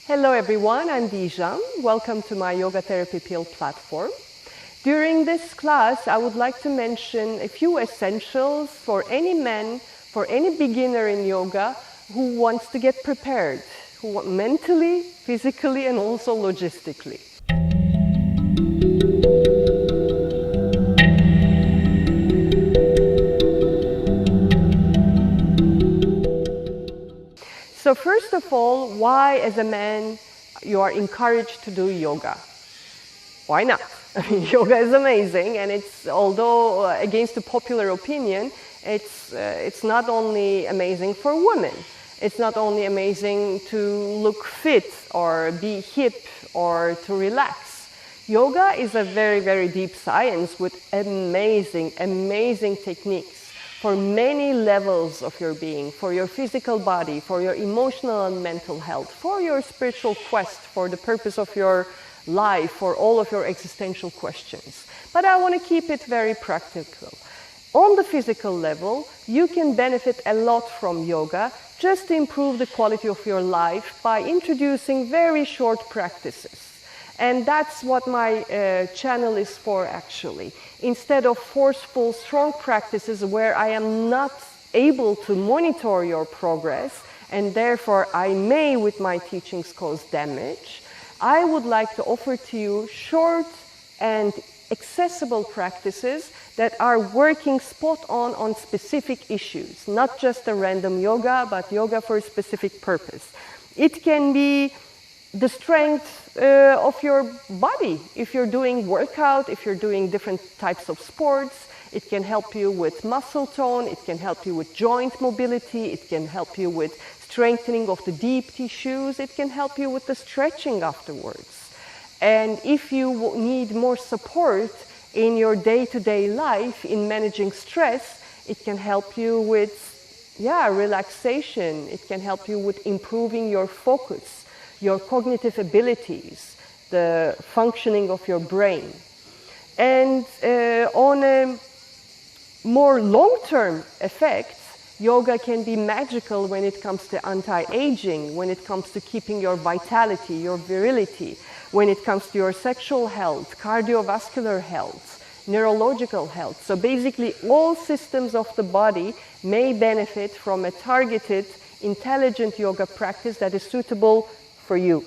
Hello everyone, I'm Dijan. Welcome to my Yoga Therapy Pill platform. During this class, I would like to mention a few essentials for any man, for any beginner in yoga who wants to get prepared, mentally, physically, and also logistically. So first of all, why as a man you are encouraged to do yoga? Why not? I mean, yoga is amazing, and although against the popular opinion, it's not only amazing for women. It's not only amazing to look fit or be hip or to relax. Yoga is a very, very deep science with amazing, amazing techniques for many levels of your being, for your physical body, for your emotional and mental health, for your spiritual quest, for the purpose of your life, for all of your existential questions. But I want to keep it very practical. On the physical level, you can benefit a lot from yoga just to improve the quality of your life by introducing very short practices. And that's what my channel is for, actually. Instead of forceful, strong practices where I am not able to monitor your progress, and therefore I may, with my teachings, cause damage, I would like to offer to you short and accessible practices that are working spot on specific issues, not just a random yoga, but yoga for a specific purpose. It can be the strength of your body. If you're doing workout, if you're doing different types of sports, it can help you with muscle tone, it can help you with joint mobility, it can help you with strengthening of the deep tissues, it can help you with the stretching afterwards. And if you need more support in your day-to-day life in managing stress, it can help you with relaxation, it can help you with improving your focus, your cognitive abilities, the functioning of your brain. And on a more long-term effect, yoga can be magical when it comes to anti-aging, when it comes to keeping your vitality, your virility, when it comes to your sexual health, cardiovascular health, neurological health. So basically all systems of the body may benefit from a targeted, intelligent yoga practice that is suitable for you.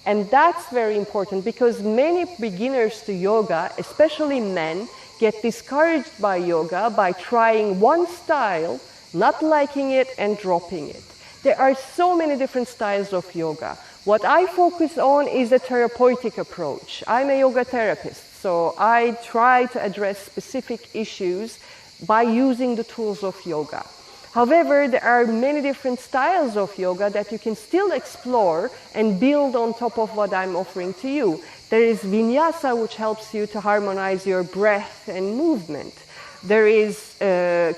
And that's very important because many beginners to yoga, especially men, get discouraged by yoga by trying one style, not liking it and dropping it. There are so many different styles of yoga. What I focus on is a therapeutic approach. I'm a yoga therapist, so I try to address specific issues by using the tools of yoga. However, there are many different styles of yoga that you can still explore and build on top of what I'm offering to you. There is vinyasa, which helps you to harmonize your breath and movement. There is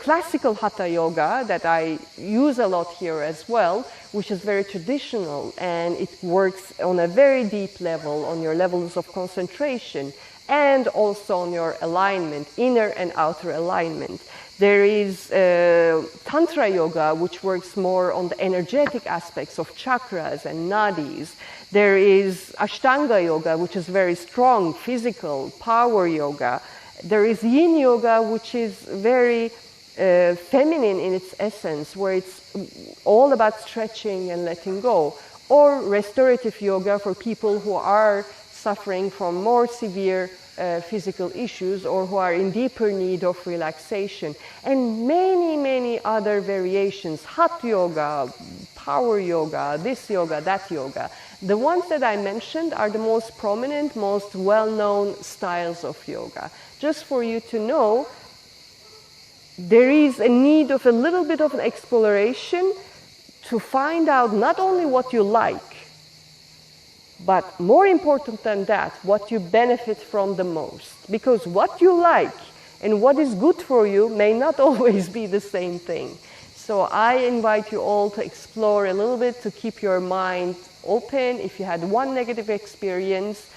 classical hatha yoga that I use a lot here as well, which is very traditional, and it works on a very deep level, on your levels of concentration, and also on your alignment, inner and outer alignment. There is Tantra Yoga, which works more on the energetic aspects of chakras and nadis. There is Ashtanga Yoga, which is very strong, physical, power yoga. There is Yin Yoga, which is very feminine in its essence, where it's all about stretching and letting go. Or Restorative Yoga for people who are suffering from more severe physical issues or who are in deeper need of relaxation, and many, many other variations, hot yoga, power yoga, this yoga, that yoga. The ones that I mentioned are the most prominent, most well-known styles of yoga. Just for you to know, there is a need of a little bit of an exploration to find out not only what you like, but more important than that, what you benefit from the most. Because what you like and what is good for you may not always be the same thing. So I invite you all to explore a little bit, to keep your mind open. If you had one negative experience,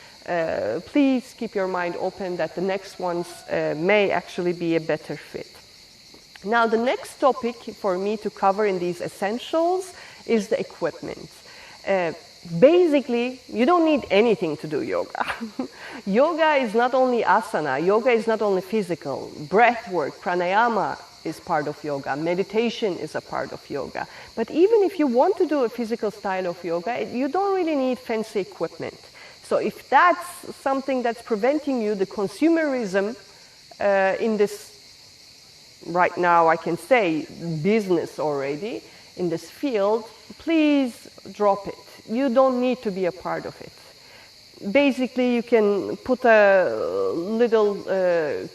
please keep your mind open that the next ones may actually be a better fit. Now, the next topic for me to cover in these essentials is the equipment. Basically, you don't need anything to do yoga. Yoga is not only asana, yoga is not only physical. Breath work, pranayama is part of yoga, meditation is a part of yoga. But even if you want to do a physical style of yoga, you don't really need fancy equipment. So if that's something that's preventing you, the consumerism in this, right now I can say, business already, in this field, please drop it. You don't need to be a part of it. Basically, you can put a little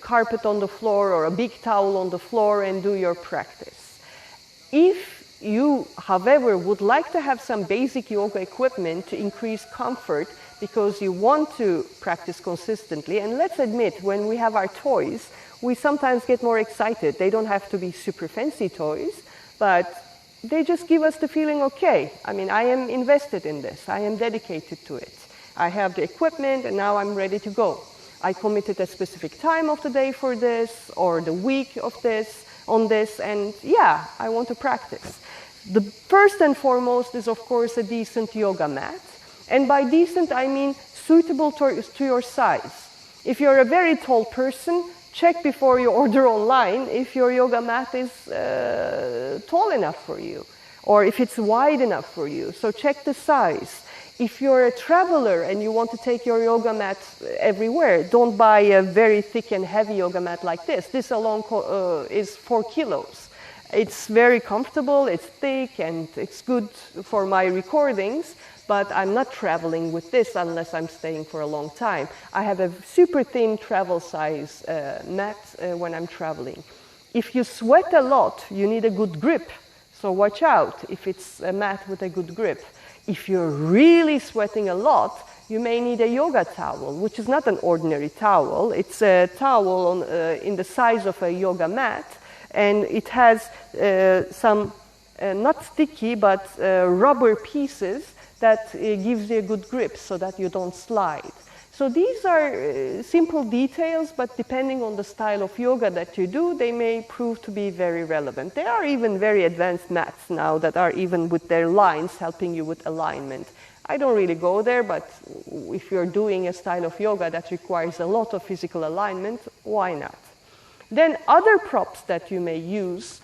carpet on the floor or a big towel on the floor and do your practice. If you, however, would like to have some basic yoga equipment to increase comfort because you want to practice consistently, and let's admit, when we have our toys, we sometimes get more excited. They don't have to be super fancy toys, but they just give us the feeling, okay, I mean, I am invested in this, I am dedicated to it. I have the equipment and now I'm ready to go. I committed a specific time of the day for this or the week of this, on this, and yeah, I want to practice. The first and foremost is, of course, a decent yoga mat. And by decent, I mean suitable to your size. If you're a very tall person, check before you order online if your yoga mat is tall enough for you or if it's wide enough for you. So check the size. If you're a traveler and you want to take your yoga mat everywhere, don't buy a very thick and heavy yoga mat like this. This alone is 4 kilos. It's very comfortable, it's thick, and it's good for my recordings. But I'm not traveling with this unless I'm staying for a long time. I have a super thin travel size mat when I'm traveling. If you sweat a lot, you need a good grip. So watch out if it's a mat with a good grip. If you're really sweating a lot, you may need a yoga towel, which is not an ordinary towel. It's a towel in the size of a yoga mat, and it has some not sticky but rubber pieces that gives you a good grip so that you don't slide. So these are simple details, but depending on the style of yoga that you do, they may prove to be very relevant. There are even very advanced mats now that are even with their lines helping you with alignment. I don't really go there, but if you're doing a style of yoga that requires a lot of physical alignment, why not? Then other props that you may use,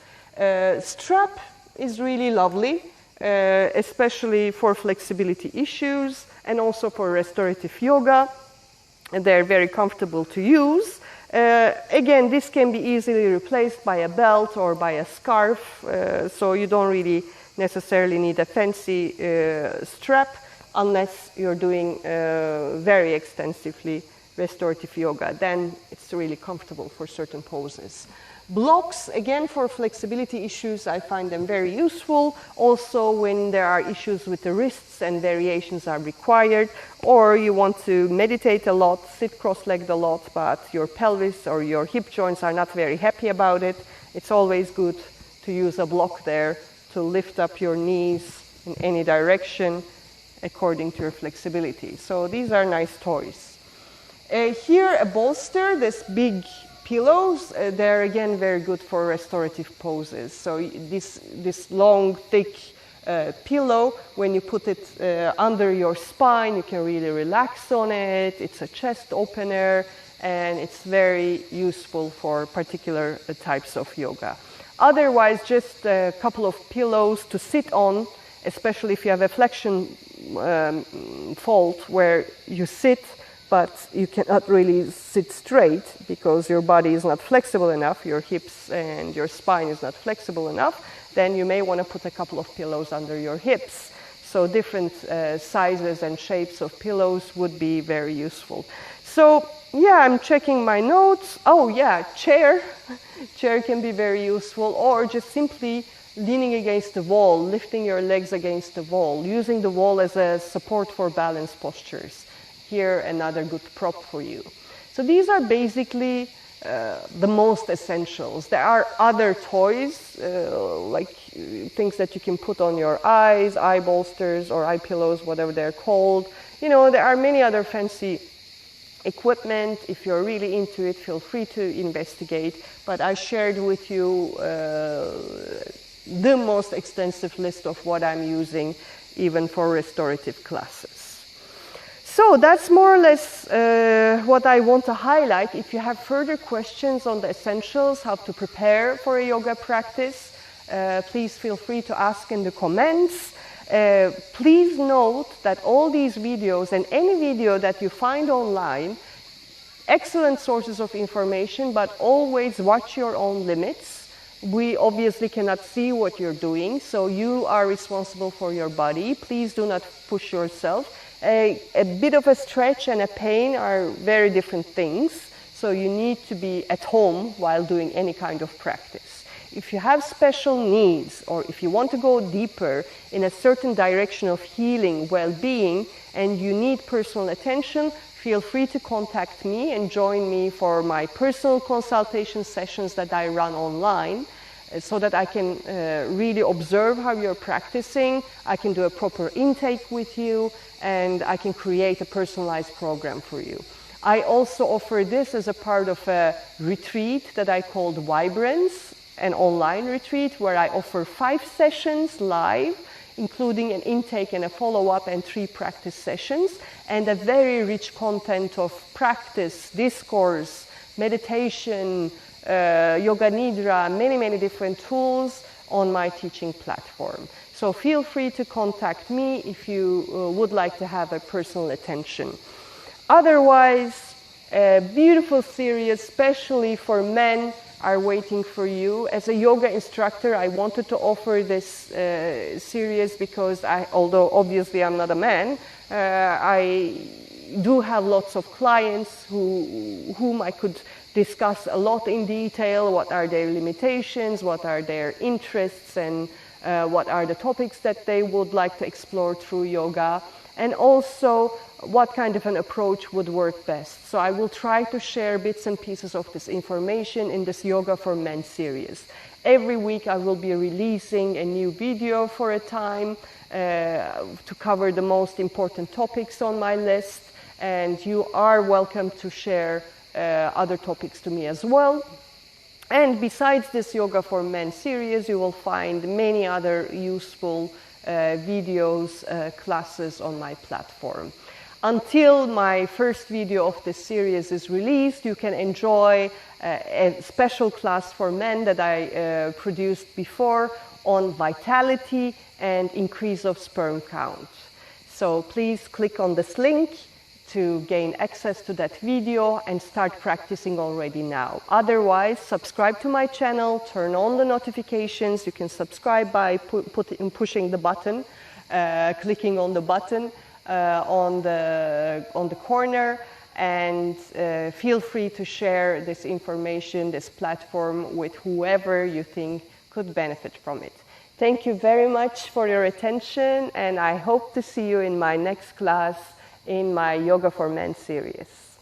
strap is really lovely. Especially for flexibility issues and also for restorative yoga. And they're very comfortable to use. Again, this can be easily replaced by a belt or by a scarf, so you don't really necessarily need a fancy strap unless you're doing very extensively restorative yoga. Then it's really comfortable for certain poses. Blocks, again, for flexibility issues, I find them very useful. Also, when there are issues with the wrists and variations are required, or you want to meditate a lot, sit cross-legged a lot, but your pelvis or your hip joints are not very happy about it, it's always good to use a block there to lift up your knees in any direction according to your flexibility. So these are nice toys. Here, a bolster, this big pillows, they're again very good for restorative poses. So this long, thick pillow, when you put it under your spine, you can really relax on it. It's a chest opener, and it's very useful for particular types of yoga. Otherwise, just a couple of pillows to sit on, especially if you have a flexion fault where you sit but you cannot really sit straight because your body is not flexible enough, your hips and your spine is not flexible enough, then you may want to put a couple of pillows under your hips. So different sizes and shapes of pillows would be very useful. So yeah, I'm checking my notes. Oh yeah, chair. Chair can be very useful, or just simply leaning against the wall, lifting your legs against the wall, using the wall as a support for balance postures. Here, another good prop for you. So these are basically the most essentials. There are other toys, like things that you can put on your eyes, eye bolsters or eye pillows, whatever they're called. You know, there are many other fancy equipment. If you're really into it, feel free to investigate. But I shared with you the most extensive list of what I'm using even for restorative classes. So that's more or less what I want to highlight. If you have further questions on the essentials, how to prepare for a yoga practice, please feel free to ask in the comments. Please note that all these videos and any video that you find online, excellent sources of information, but always watch your own limits. We obviously cannot see what you're doing, so you are responsible for your body. Please do not push yourself. A bit of a stretch and a pain are very different things, so you need to be at home while doing any kind of practice. If you have special needs, or if you want to go deeper in a certain direction of healing, well-being, and you need personal attention, feel free to contact me and join me for my personal consultation sessions that I run online, so that I can really observe how you're practicing. I can do a proper intake with you, and I can create a personalized program for you. I also offer this as a part of a retreat that I called Vibrance, an online retreat where I offer 5 sessions live, including an intake and a follow-up and 3 practice sessions, and a very rich content of practice, discourse, meditation, yoga nidra, many different tools on my teaching platform. So feel free to contact me if you would like to have a personal attention. Otherwise, a beautiful series, especially for men, are waiting for you. As a yoga instructor, I wanted to offer this series because although obviously I'm not a man, I do have lots of clients whom I could discuss a lot in detail. What are their limitations, what are their interests, and what are the topics that they would like to explore through yoga, and also what kind of an approach would work best. So I will try to share bits and pieces of this information in this Yoga for Men series. Every week I will be releasing a new video for a time to cover the most important topics on my list, and you are welcome to share other topics to me as well. And besides this Yoga for Men series, you will find many other useful videos, classes on my platform. Until my first video of this series is released, you can enjoy a special class for men that I produced before on vitality and increase of sperm count. So please click on this link to gain access to that video and start practicing already now. Otherwise, subscribe to my channel, turn on the notifications. You can subscribe by pushing the button, clicking on the button on the corner, and feel free to share this information, this platform, with whoever you think could benefit from it. Thank you very much for your attention, and I hope to see you in my next class in my Yoga for Men series.